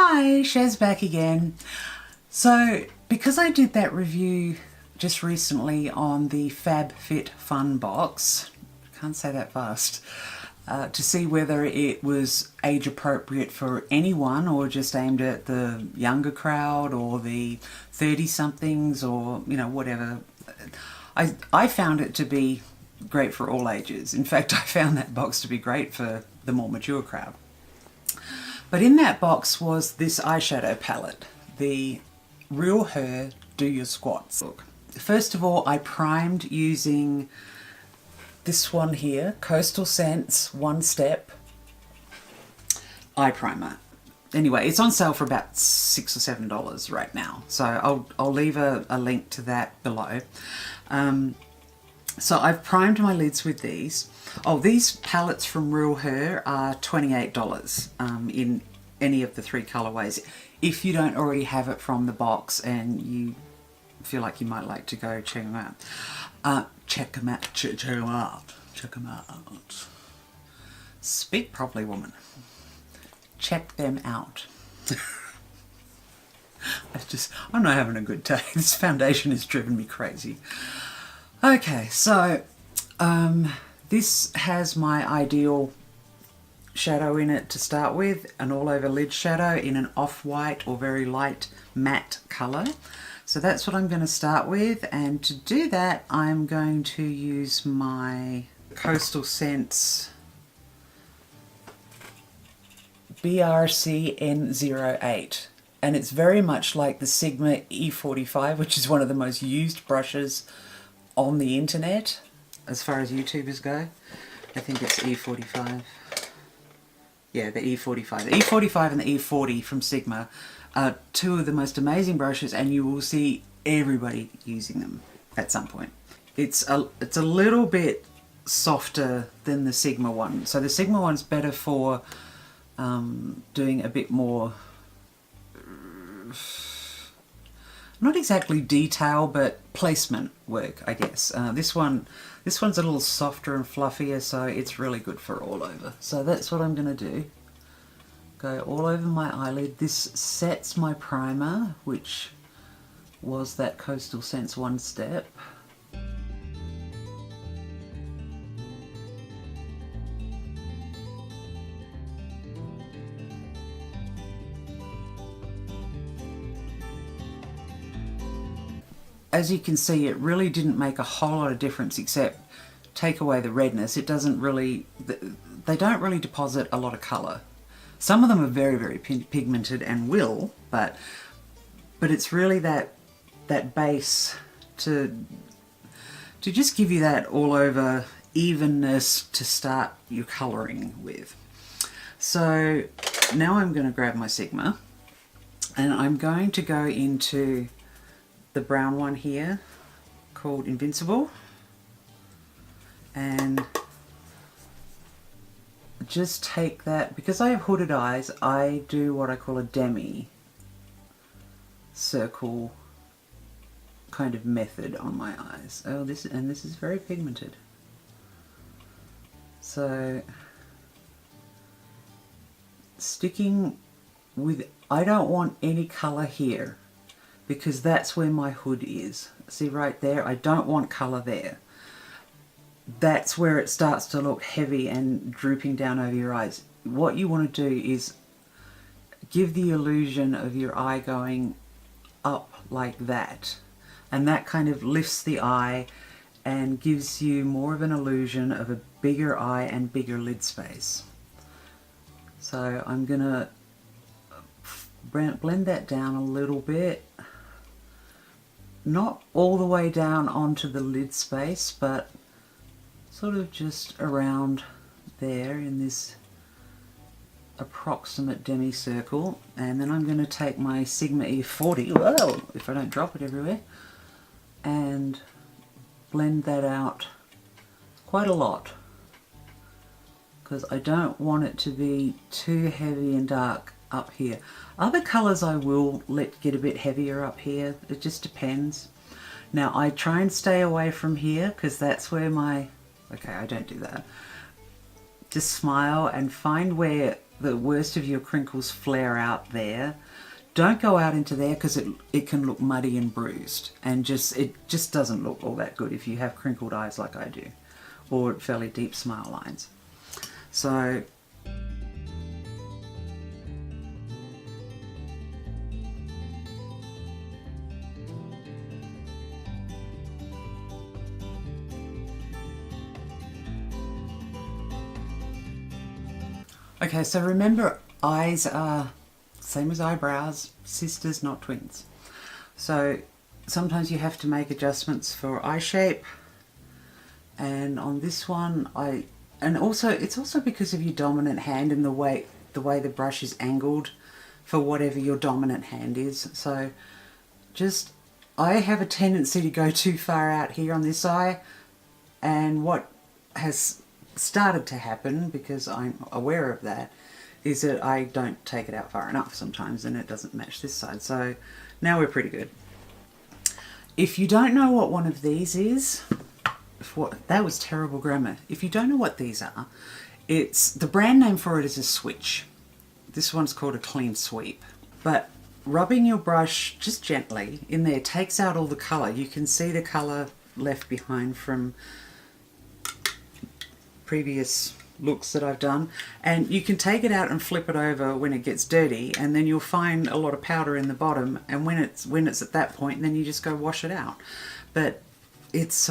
Hi, Chezz back again. So, because I did that review just recently on the FabFitFun box, can't say that fast, to see whether it was age appropriate for anyone or just aimed at the younger crowd or the 30-somethings or, you know, whatever. I found it to be great for all ages. In fact, I found that box to be great for the more mature crowd. But in that box was this eyeshadow palette, the RealHer Do Your Squats look. First of all, I primed using this one here, Coastal Scents One Step Eye Primer. Anyway, it's on sale for about $6 or $7 right now, so I'll leave a link to that below. So I've primed my lids with these. Oh, these palettes from RealHer are $28 in any of the 3 colorways. If you don't already have it from the box and you feel like you might like to go check them out. Check them out. Speak properly, woman. Check them out. I'm not having a good day. This foundation has driven me crazy. Okay, so this has my ideal shadow in it to start with, an all over lid shadow in an off-white or very light matte colour. So that's what I'm going to start with, and to do that I'm going to use my Coastal Scents BRC N08, and it's very much like the Sigma E45, which is one of the most used brushes on the internet as far as YouTubers go. I think it's E45. Yeah, the E45. The E45 and the E40 from Sigma are 2 of the most amazing brushes, and you will see everybody using them at some point. It's a little bit softer than the Sigma one. So the Sigma one's better for doing a bit more, not exactly detail, but placement work, I guess. This one's a little softer and fluffier, so it's really good for all over. So that's what I'm going to do. Go all over my eyelid. This sets my primer, which was that Coastal Scents One Step. As you can see, it really didn't make a whole lot of difference except take away the redness. It doesn't really, they don't really deposit a lot of colour. Some of them are very, very pigmented and will, but it's really that base to just give you that all over evenness to start your colouring with. So now I'm going to grab my Sigma and I'm going to go into the brown one here called Invincible, and just take that. Because I have hooded eyes, I do what I call a demi circle kind of method on my eyes. Oh, this is very pigmented. So sticking with, I don't want any colour here, because that's where my hood is. See right there? I don't want colour there. That's where it starts to look heavy and drooping down over your eyes. What you want to do is give the illusion of your eye going up like that. And that kind of lifts the eye and gives you more of an illusion of a bigger eye and bigger lid space. So I'm going to blend that down a little bit. Not all the way down onto the lid space, but sort of just around there in this approximate demi-circle. And then I'm going to take my Sigma E40, whoa, if I don't drop it everywhere, and blend that out quite a lot, because I don't want it to be too heavy and dark up here. Other colours I will let get a bit heavier up here, it just depends. Now I try and stay away from here because that's where my, okay, I don't do that. Just smile and find where the worst of your crinkles flare out there, don't go out into there, because it can look muddy and bruised, and it just doesn't look all that good if you have crinkled eyes like I do, or fairly deep smile lines. So okay, so remember, eyes are same as eyebrows, sisters, not twins. So sometimes you have to make adjustments for eye shape. And on this one, it's also because of your dominant hand and the way the brush is angled for whatever your dominant hand is. So I have a tendency to go too far out here on this eye, and what has started to happen, because I'm aware of that, is that I don't take it out far enough sometimes, and it doesn't match this side. So now we're pretty good. If you don't know what one of these is, that was terrible grammar. If you don't know what these are, the brand name for it is a switch. This one's called a clean sweep. But rubbing your brush just gently in there takes out all the colour. You can see the colour left behind from previous looks that I've done, and you can take it out and flip it over when it gets dirty, and then you'll find a lot of powder in the bottom, and when it's at that point, then you just go wash it out. But it's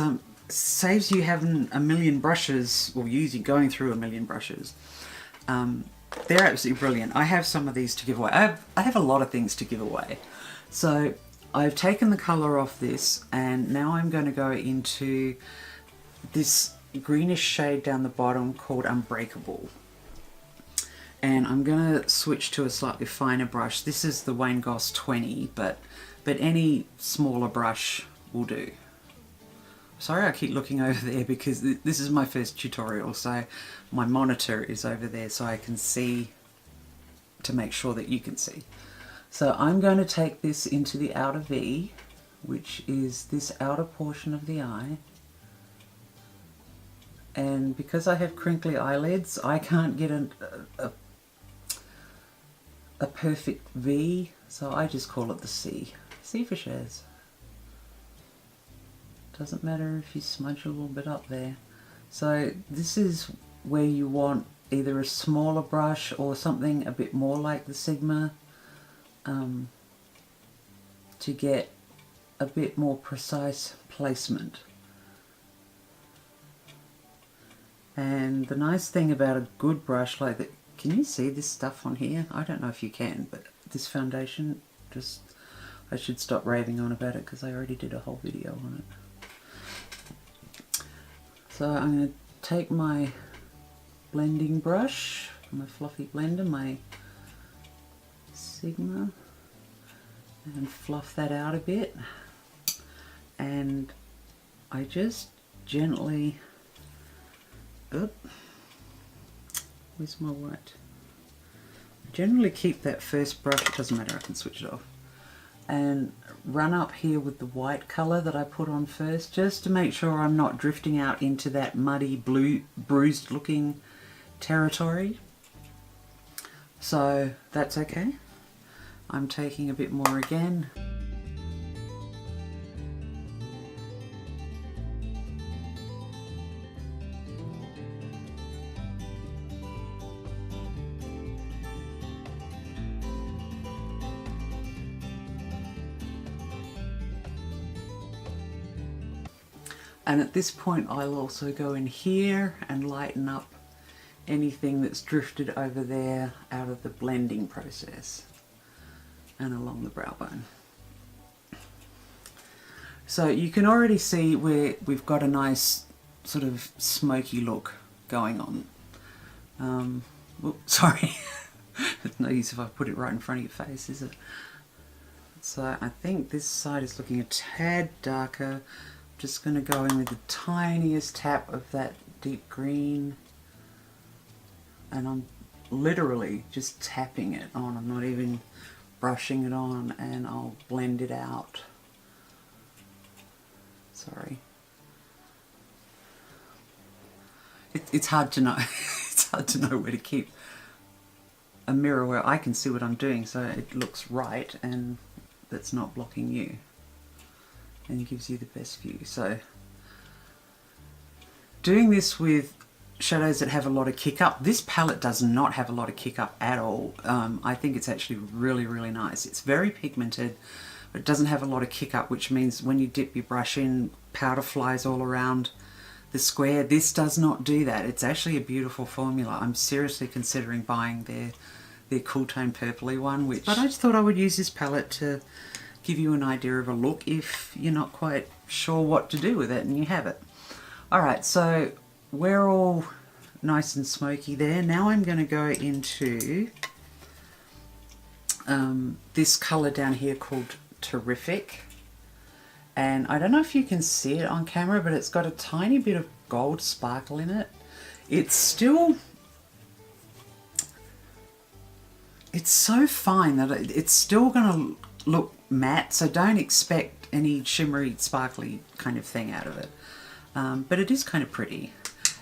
saves you having a million brushes, or going through a million brushes. They're absolutely brilliant. I have some of these to give away. I have a lot of things to give away. So I've taken the colour off this, and now I'm going to go into this greenish shade down the bottom called Unbreakable. And I'm going to switch to a slightly finer brush. This is the Wayne Goss 20, but any smaller brush will do. Sorry, I keep looking over there because this is my first tutorial, so my monitor is over there so I can see, to make sure that you can see. So I'm going to take this into the outer V, which is this outer portion of the eye. And because I have crinkly eyelids, I can't get a perfect V, so I just call it the C. C for Chezz. Doesn't matter if you smudge a little bit up there. So this is where you want either a smaller brush or something a bit more like the Sigma to get a bit more precise placement. And the nice thing about a good brush like that, can you see this stuff on here? I don't know if you can, but this foundation, I should stop raving on about it because I already did a whole video on it. So I'm going to take my blending brush, my fluffy blender, my Sigma, and fluff that out a bit. And I just gently, where's my white? I generally keep that first brush, it doesn't matter, I can switch it off, and run up here with the white colour that I put on first, just to make sure I'm not drifting out into that muddy, blue, bruised looking territory. So that's okay. I'm taking a bit more again. And at this point I'll also go in here and lighten up anything that's drifted over there out of the blending process and along the brow bone. So you can already see where we've got a nice sort of smoky look going on. Oops, sorry, it's no use if I put it right in front of your face, is it? So I think this side is looking a tad darker. Just going to go in with the tiniest tap of that deep green, and I'm literally just tapping it on. I'm not even brushing it on, and I'll blend it out. Sorry. It's hard to know. It's hard to know where to keep a mirror where I can see what I'm doing, so it looks right and that's not blocking you and gives you the best view. So doing this with shadows that have a lot of kick up. This palette does not have a lot of kick up at all. I think it's actually really, really nice. It's very pigmented, but it doesn't have a lot of kick up, which means when you dip your brush in, powder flies all around the square. This does not do that. It's actually a beautiful formula. I'm seriously considering buying their Cool Tone Purpley one, but I just thought I would use this palette to give you an idea of a look if you're not quite sure what to do with it and you have it. Alright, so we're all nice and smoky there. Now I'm going to go into this colour down here called Terrific. And I don't know if you can see it on camera, but it's got a tiny bit of gold sparkle in it. It's so fine that it's still going to look matte, so don't expect any shimmery, sparkly kind of thing out of it. But it is kind of pretty,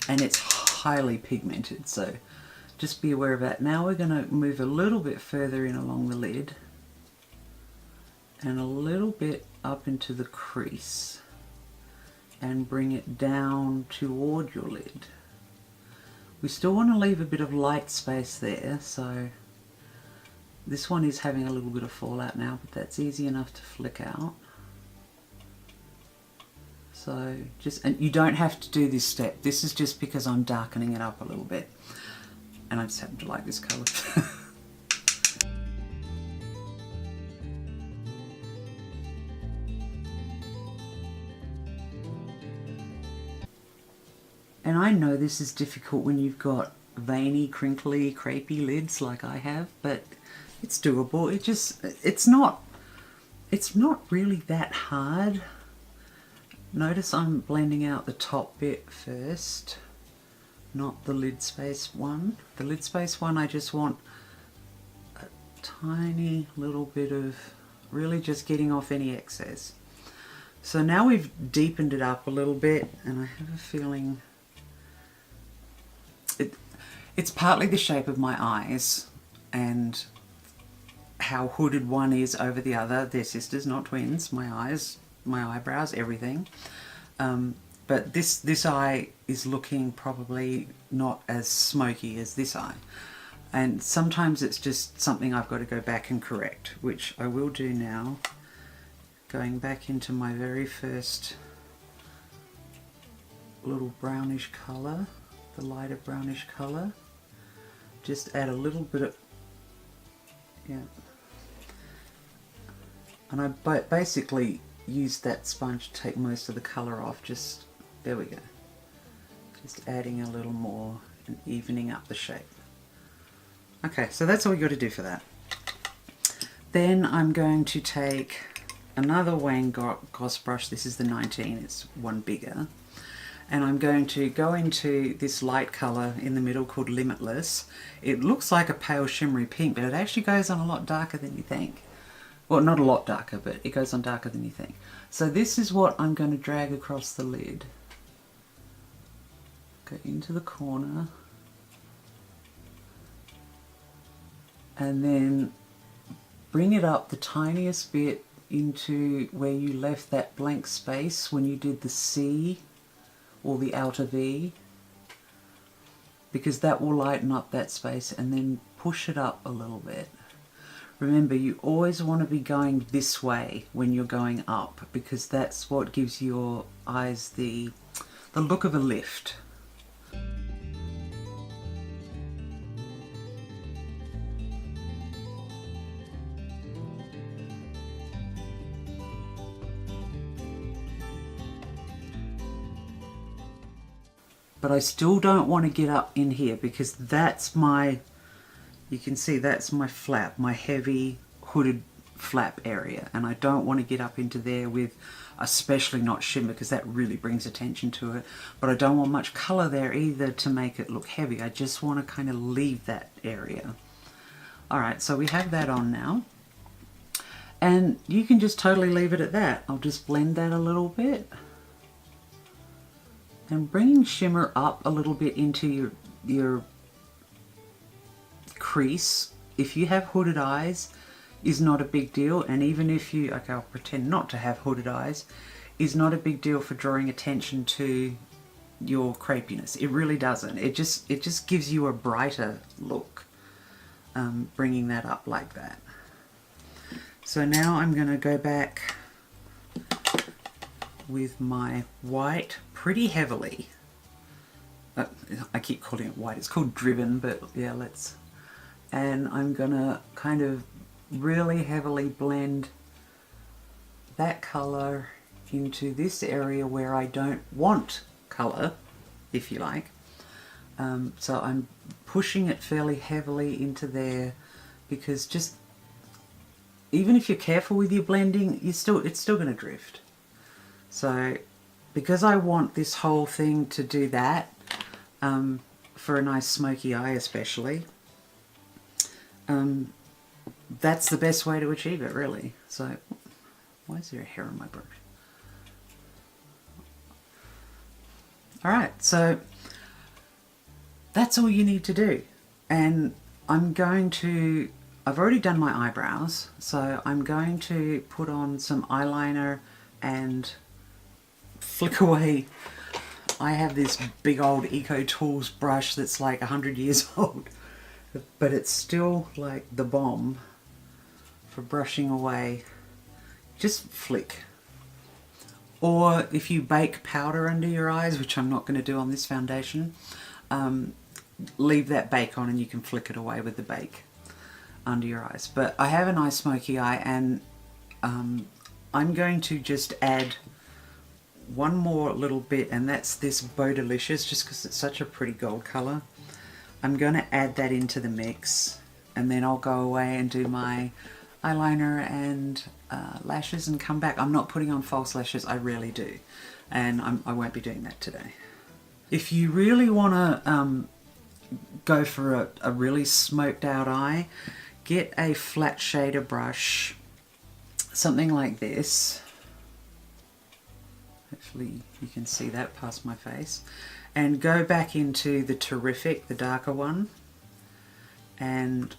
and it's highly pigmented, so just be aware of that. Now we're going to move a little bit further in along the lid and a little bit up into the crease and bring it down toward your lid. We still want to leave a bit of light space there, so this one is having a little bit of fallout now, but that's easy enough to flick out. So and you don't have to do this step. This is just because I'm darkening it up a little bit, and I just happen to like this colour. And I know this is difficult when you've got veiny, crinkly, crepey lids like I have, but it's doable. It's not really that hard. Notice I'm blending out the top bit first, not the lid space one. The lid space one, I just want a tiny little bit of really just getting off any excess. So now we've deepened it up a little bit, and I have a feeling it's partly the shape of my eyes and how hooded one is over the other. They're sisters, not twins. My eyes, my eyebrows, everything. But this eye is looking probably not as smoky as this eye. And sometimes it's just something I've got to go back and correct, which I will do now. Going back into my very first little brownish colour, the lighter brownish colour. Just add a little bit of, yeah. And I basically used that sponge to take most of the colour off. Just, there we go. Just adding a little more and evening up the shape. Okay, so that's all you got to do for that. Then I'm going to take another Wang Goss brush. This is the 19, it's one bigger. And I'm going to go into this light colour in the middle called Limitless. It looks like a pale shimmery pink, but it actually goes on a lot darker than you think. Well, not a lot darker, but it goes on darker than you think. So this is what I'm going to drag across the lid. Go into the corner. And then bring it up the tiniest bit into where you left that blank space when you did the C or the outer V, because that will lighten up that space, and then push it up a little bit. Remember, you always want to be going this way when you're going up, because that's what gives your eyes the look of a lift. But I still don't want to get up in here, because that's my, you can see that's my flap, my heavy hooded flap area, and I don't want to get up into there with, especially not shimmer, because that really brings attention to it. But I don't want much colour there either to make it look heavy. I just want to kind of leave that area. Alright, so we have that on now. And you can just totally leave it at that. I'll just blend that a little bit. And bringing shimmer up a little bit into your crease if you have hooded eyes, is not a big deal. And even if you, okay, I'll pretend not to have hooded eyes, is not a big deal for drawing attention to your crepiness. It really doesn't. It just gives you a brighter look, bringing that up like that. So now I'm going to go back with my white pretty heavily. I keep calling it white. It's called Driven, but yeah, and I'm going to kind of really heavily blend that color into this area where I don't want color, if you like. So I'm pushing it fairly heavily into there, because just even if you're careful with your blending, it's still going to drift. So because I want this whole thing to do that, for a nice smoky eye especially, that's the best way to achieve it, really. So why is there a hair on my brush? Alright, so that's all you need to do. And I've already done my eyebrows, so I'm going to put on some eyeliner and flick away. I have this big old Eco Tools brush that's like 100 years old, but it's still like the bomb for brushing away. Just flick. Or if you bake powder under your eyes, which I'm not going to do on this foundation, leave that bake on and you can flick it away with the bake under your eyes. But I have a nice smoky eye, and I'm going to just add one more little bit, and that's this Beau Delicious, just because it's such a pretty gold color. I'm going to add that into the mix, and then I'll go away and do my eyeliner and lashes and come back. I'm not putting on false lashes, I rarely do, and I won't be doing that today. If you really want to go for a really smoked out eye, get a flat shader brush, something like this. Hopefully you can see that past my face, and go back into the Terrific, the darker one, and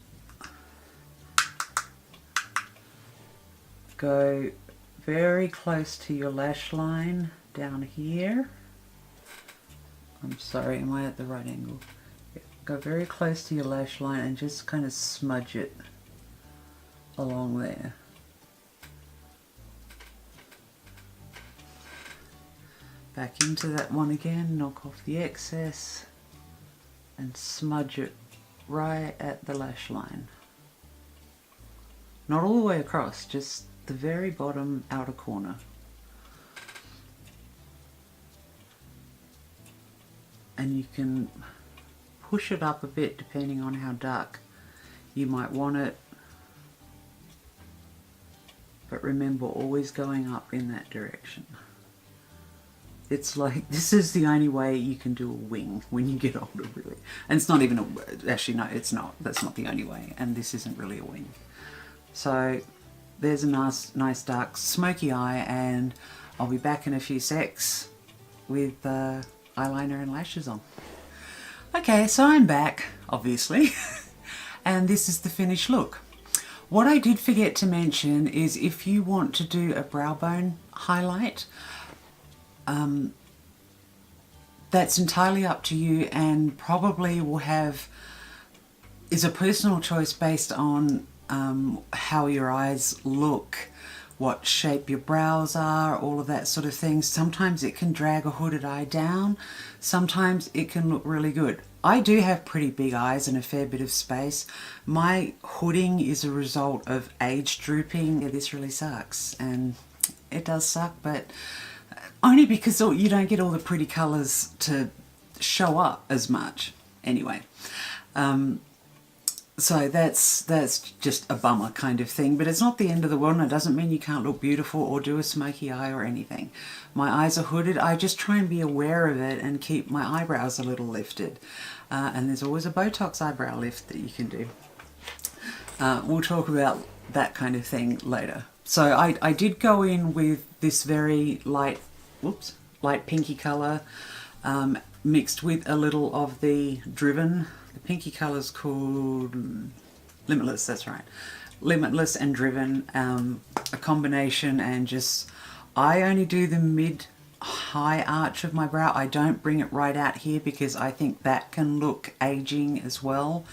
go very close to your lash line down here. I'm sorry, am I at the right angle? Yeah. Go very close to your lash line and just kind of smudge it along there. Back into that one again, knock off the excess and smudge it right at the lash line. Not all the way across, just the very bottom outer corner. And you can push it up a bit depending on how dark you might want it. But remember, always going up in that direction. It's like, this is the only way you can do a wing when you get older, really. And it's not even a, actually no, it's not. That's not the only way. And this isn't really a wing. So there's a nice dark smoky eye, and I'll be back in a few secs with eyeliner and lashes on. Okay, so I'm back, obviously, and this is the finished look. What I did forget to mention is if you want to do a brow bone highlight, that's entirely up to you, and probably is a personal choice based on how your eyes look, what shape your brows are, all of that sort of thing. Sometimes it can drag a hooded eye down, sometimes it can look really good. I do have pretty big eyes and a fair bit of space. My hooding is a result of age drooping. Yeah, this really sucks, and it does suck, but only because you don't get all the pretty colours to show up as much. Anyway, so that's just a bummer kind of thing, but it's not the end of the world, and it doesn't mean you can't look beautiful or do a smoky eye or anything. My eyes are hooded. I just try and be aware of it and keep my eyebrows a little lifted. And there's always a Botox eyebrow lift that you can do. We'll talk about that kind of thing later. So I did go in with this very light pinky colour, mixed with a little of the Driven. The pinky colour's called Limitless, that's right. Limitless and Driven, a combination, and just, I only do the mid-high arch of my brow. I don't bring it right out here because I think that can look aging as well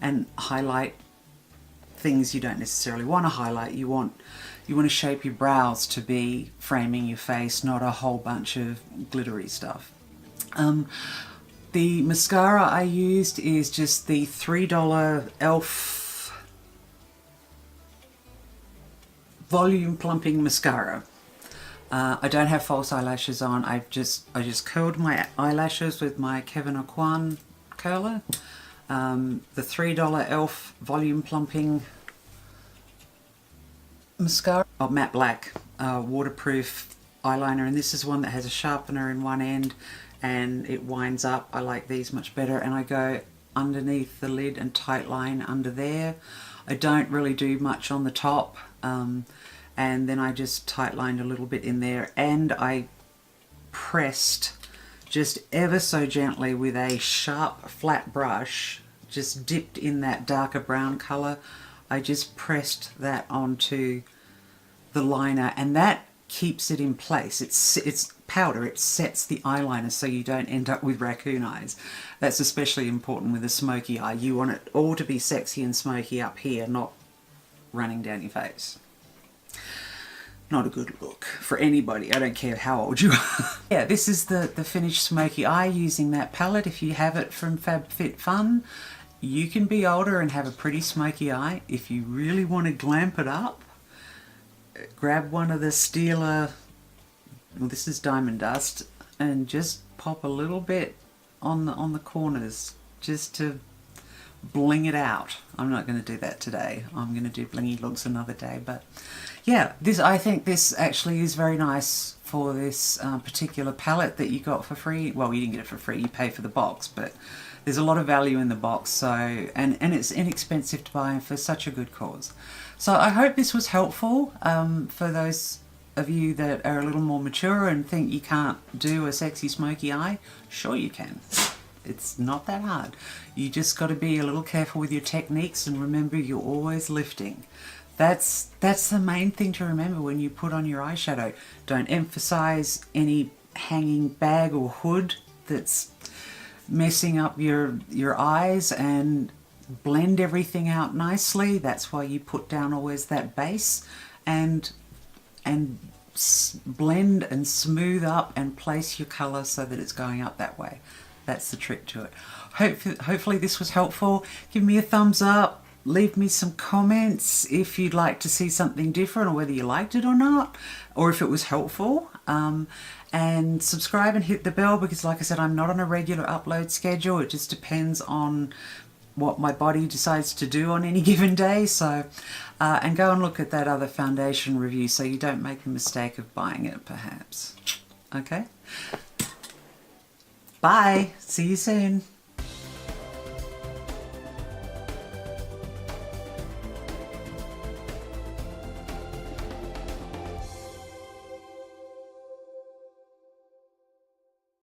and highlight things you don't necessarily want to highlight. You want to shape your brows to be framing your face, not a whole bunch of glittery stuff. The mascara I used is just the $3 e.l.f. Volume Plumping Mascara. I don't have false eyelashes on. I just curled my eyelashes with my Kevin Aucoin curler. The $3 e.l.f. Volume Plumping Mascara. Oh, matte black, waterproof eyeliner, and this is one that has a sharpener in one end and it winds up. I like these much better, and I go underneath the lid and tight line under there. I don't really do much on the top, and then I just tight lined a little bit in there, and I pressed just ever so gently with a sharp flat brush, just dipped in that darker brown color. I just pressed that onto the liner, and that keeps it in place. It's powder, it sets the eyeliner so you don't end up with raccoon eyes. That's especially important with a smoky eye. You want it all to be sexy and smoky up here, not running down your face. Not a good look for anybody. I don't care how old you are. Yeah, this is the finished smoky eye using that palette. If you have it from FabFitFun, you can be older and have a pretty smoky eye. If you really want to glamp it up, grab one of the Stila, well, this is Diamond Dust, and just pop a little bit on the corners just to bling it out. I'm not going to do that today. I'm going to do blingy looks another day. But yeah, I think this actually is very nice for this particular palette that you got for free. Well, you didn't get it for free, you pay for the box, but there's a lot of value in the box, so and it's inexpensive to buy for such a good cause. So I hope this was helpful for those of you that are a little more mature and think you can't do a sexy smoky eye. Sure you can. It's not that hard. You just got to be a little careful with your techniques, and remember, you're always lifting. That's the main thing to remember when you put on your eyeshadow. Don't emphasize any hanging bag or hood that's messing up your eyes, and blend everything out nicely. That's why you put down always that base, and blend and smooth up and place your color so that it's going up that way. That's the trick to it. Hopefully this was helpful. Give me a thumbs up. Leave me some comments if you'd like to see something different, or whether you liked it or not, or if it was helpful. And subscribe and hit the bell, because like I said, I'm not on a regular upload schedule. It just depends on what my body decides to do on any given day. So, and go and look at that other foundation review so you don't make the mistake of buying it perhaps. Okay? Bye. See you soon.